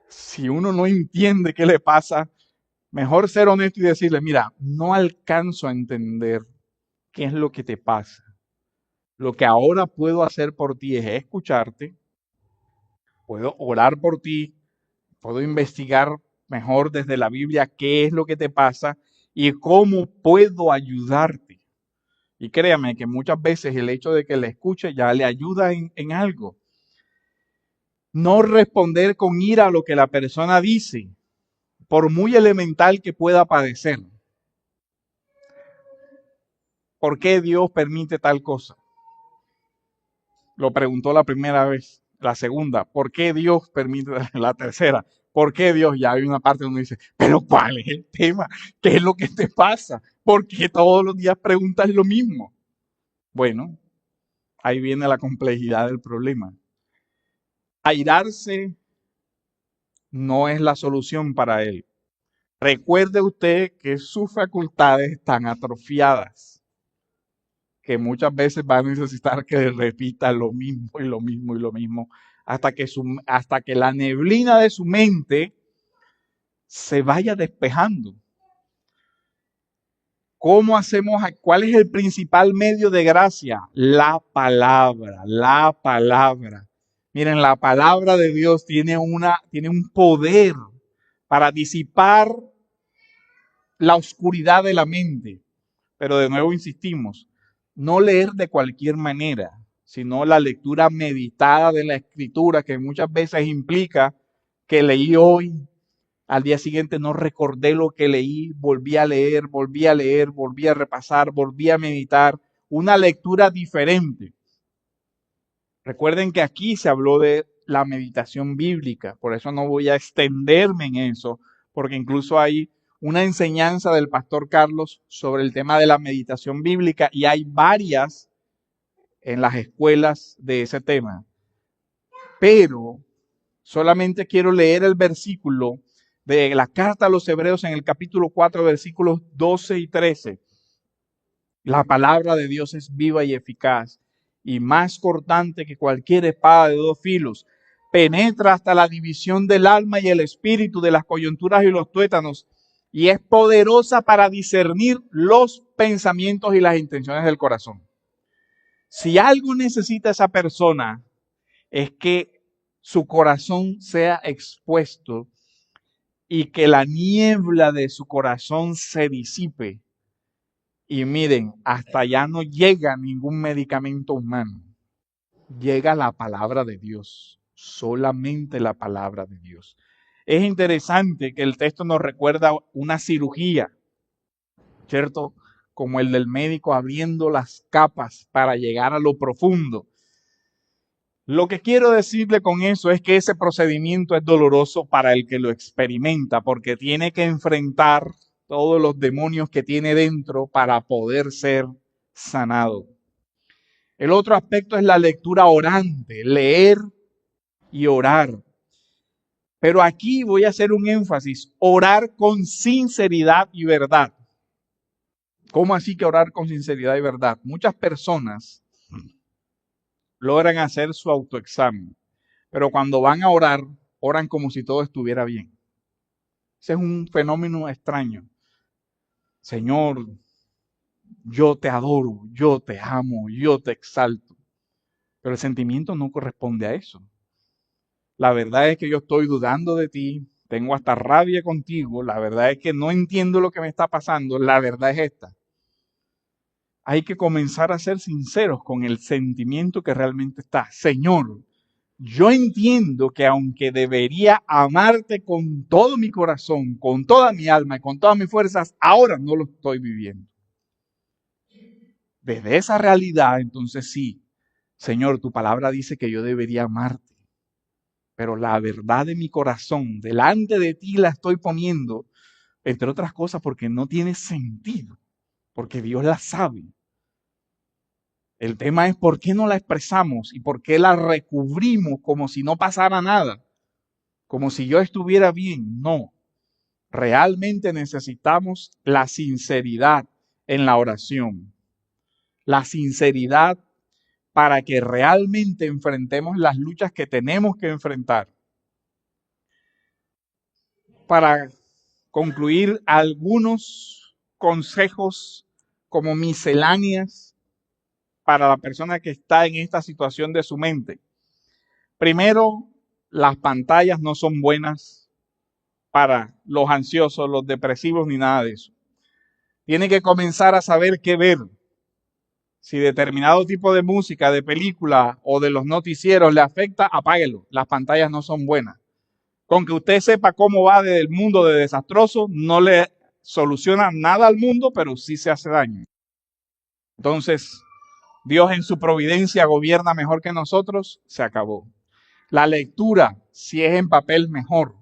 Si uno no entiende qué le pasa, mejor ser honesto y decirle, mira, no alcanzo a entender qué es lo que te pasa. Lo que ahora puedo hacer por ti es escucharte, puedo orar por ti, puedo investigar mejor desde la Biblia qué es lo que te pasa y cómo puedo ayudarte. Y créame que muchas veces el hecho de que le escuche ya le ayuda en algo. No responder con ira a lo que la persona dice, por muy elemental que pueda parecer. ¿Por qué Dios permite tal cosa? Lo preguntó la primera vez. La segunda, ¿por qué Dios permite? La tercera, ¿por qué Dios? Ya hay una parte donde dice, pero ¿cuál es el tema? ¿Qué es lo que te pasa? ¿Por qué todos los días preguntas lo mismo? Bueno, ahí viene la complejidad del problema. Airarse no es la solución para él. Recuerde usted que sus facultades están atrofiadas, que muchas veces va a necesitar que le repita lo mismo y lo mismo y lo mismo, hasta que la neblina de su mente se vaya despejando. ¿Cómo hacemos? ¿Cuál es el principal medio de gracia? La palabra, la palabra. Miren, la palabra de Dios tiene un poder para disipar la oscuridad de la mente. Pero de nuevo insistimos, no leer de cualquier manera, sino la lectura meditada de la escritura, que muchas veces implica que leí hoy, al día siguiente no recordé lo que leí, volví a leer, volví a leer, volví a repasar, volví a meditar, una lectura diferente. Recuerden que aquí se habló de la meditación bíblica, por eso no voy a extenderme en eso, porque incluso hay una enseñanza del pastor Carlos sobre el tema de la meditación bíblica y hay varias en las escuelas de ese tema. Pero solamente quiero leer el versículo de la carta a los Hebreos en el capítulo 4, versículos 12 y 13. La palabra de Dios es viva y eficaz y más cortante que cualquier espada de dos filos. Penetra hasta la división del alma y el espíritu, de las coyunturas y los tuétanos, y es poderosa para discernir los pensamientos y las intenciones del corazón. Si algo necesita esa persona es que su corazón sea expuesto y que la niebla de su corazón se disipe. Y miren, hasta allá no llega ningún medicamento humano. Llega la palabra de Dios, solamente la palabra de Dios. Es interesante que el texto nos recuerda una cirugía, ¿cierto? Como el del médico abriendo las capas para llegar a lo profundo. Lo que quiero decirle con eso es que ese procedimiento es doloroso para el que lo experimenta, porque tiene que enfrentar todos los demonios que tiene dentro para poder ser sanado. El otro aspecto es la lectura orante, leer y orar. Pero aquí voy a hacer un énfasis, orar con sinceridad y verdad. ¿Cómo así que orar con sinceridad y verdad? Muchas personas logran hacer su autoexamen, pero cuando van a orar, oran como si todo estuviera bien. Ese es un fenómeno extraño. Señor, yo te adoro, yo te amo, yo te exalto. Pero el sentimiento no corresponde a eso. La verdad es que yo estoy dudando de ti, tengo hasta rabia contigo, la verdad es que no entiendo lo que me está pasando, la verdad es esta. Hay que comenzar a ser sinceros con el sentimiento que realmente está. Señor, yo entiendo que aunque debería amarte con todo mi corazón, con toda mi alma y con todas mis fuerzas, ahora no lo estoy viviendo. Desde esa realidad, entonces sí, Señor, tu palabra dice que yo debería amarte, pero la verdad de mi corazón, delante de ti la estoy poniendo, entre otras cosas porque no tiene sentido, porque Dios la sabe. El tema es por qué no la expresamos y por qué la recubrimos como si no pasara nada, como si yo estuviera bien. No, realmente necesitamos la sinceridad en la oración, la sinceridad para que realmente enfrentemos las luchas que tenemos que enfrentar. para concluir, algunos consejos como misceláneas para la persona que está en esta situación de su mente. Primero, las pantallas no son buenas para los ansiosos, los depresivos, ni nada de eso. Tiene que comenzar a saber qué ver. Si determinado tipo de música, de película o de los noticieros le afecta, apáguelo. Las pantallas no son buenas. Con que usted sepa cómo va del mundo de desastroso, no le soluciona nada al mundo, pero sí se hace daño. Entonces, Dios en su providencia gobierna mejor que nosotros, se acabó. La lectura, si es en papel, mejor,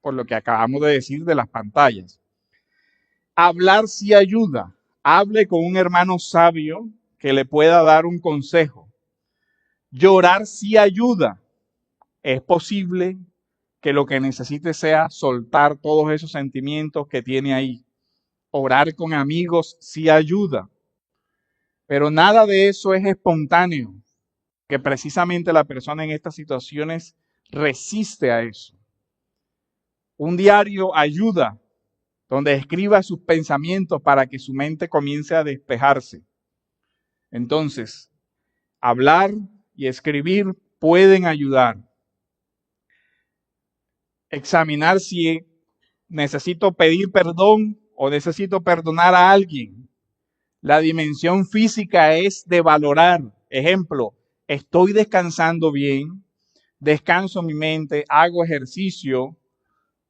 por lo que acabamos de decir de las pantallas. Hablar sí ayuda. Hable con un hermano sabio que le pueda dar un consejo. Llorar sí ayuda. Es posible que lo que necesite sea soltar todos esos sentimientos que tiene ahí. Orar con amigos sí ayuda. Pero nada de eso es espontáneo, que precisamente la persona en estas situaciones resiste a eso. Un diario ayuda, donde escriba sus pensamientos para que su mente comience a despejarse. Entonces, hablar y escribir pueden ayudar. Examinar si necesito pedir perdón o necesito perdonar a alguien. La dimensión física es de valorar. Ejemplo, estoy descansando bien, descanso mi mente, hago ejercicio.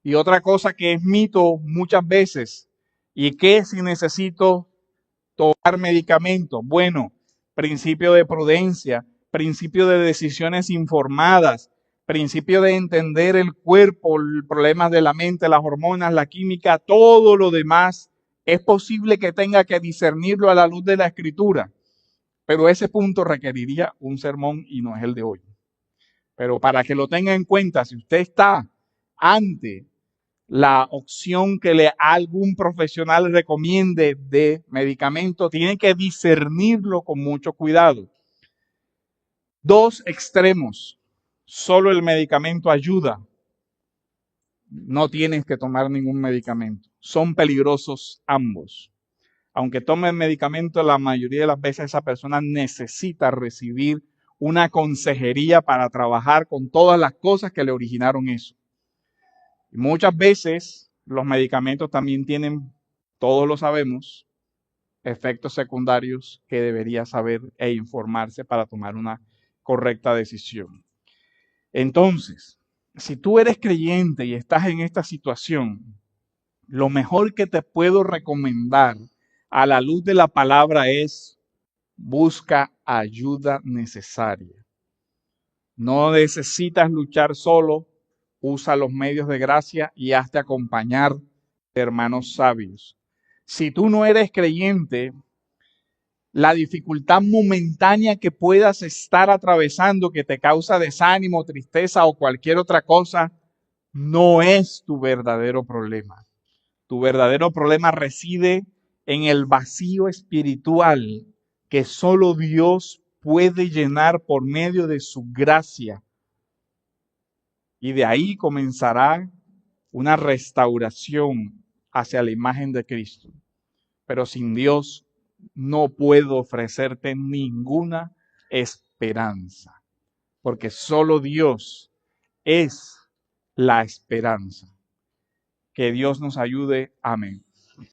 Y otra cosa que es mito muchas veces, ¿y qué si necesito tomar medicamentos? Bueno, principio de prudencia, principio de decisiones informadas, principio de entender el cuerpo, el problema de la mente, las hormonas, la química, todo lo demás. Es posible que tenga que discernirlo a la luz de la Escritura, pero ese punto requeriría un sermón y no es el de hoy. Pero para que lo tenga en cuenta, si usted está ante la opción que algún profesional recomiende de medicamento, tiene que discernirlo con mucho cuidado. Dos extremos. Solo el medicamento ayuda. No tienes que tomar ningún medicamento. Son peligrosos ambos. Aunque tome el medicamento, la mayoría de las veces esa persona necesita recibir una consejería para trabajar con todas las cosas que le originaron eso. Y muchas veces los medicamentos también tienen, todos lo sabemos, efectos secundarios que debería saber e informarse para tomar una correcta decisión. Entonces, si tú eres creyente y estás en esta situación, lo mejor que te puedo recomendar a la luz de la palabra es busca ayuda necesaria. No necesitas luchar solo, usa los medios de gracia y hazte acompañar de hermanos sabios. Si tú no eres creyente, la dificultad momentánea que puedas estar atravesando, que te causa desánimo, tristeza o cualquier otra cosa, no es tu verdadero problema. Tu verdadero problema reside en el vacío espiritual que solo Dios puede llenar por medio de su gracia. Y de ahí comenzará una restauración hacia la imagen de Cristo. Pero sin Dios no puedo ofrecerte ninguna esperanza, porque solo Dios es la esperanza. Que Dios nos ayude. Amén.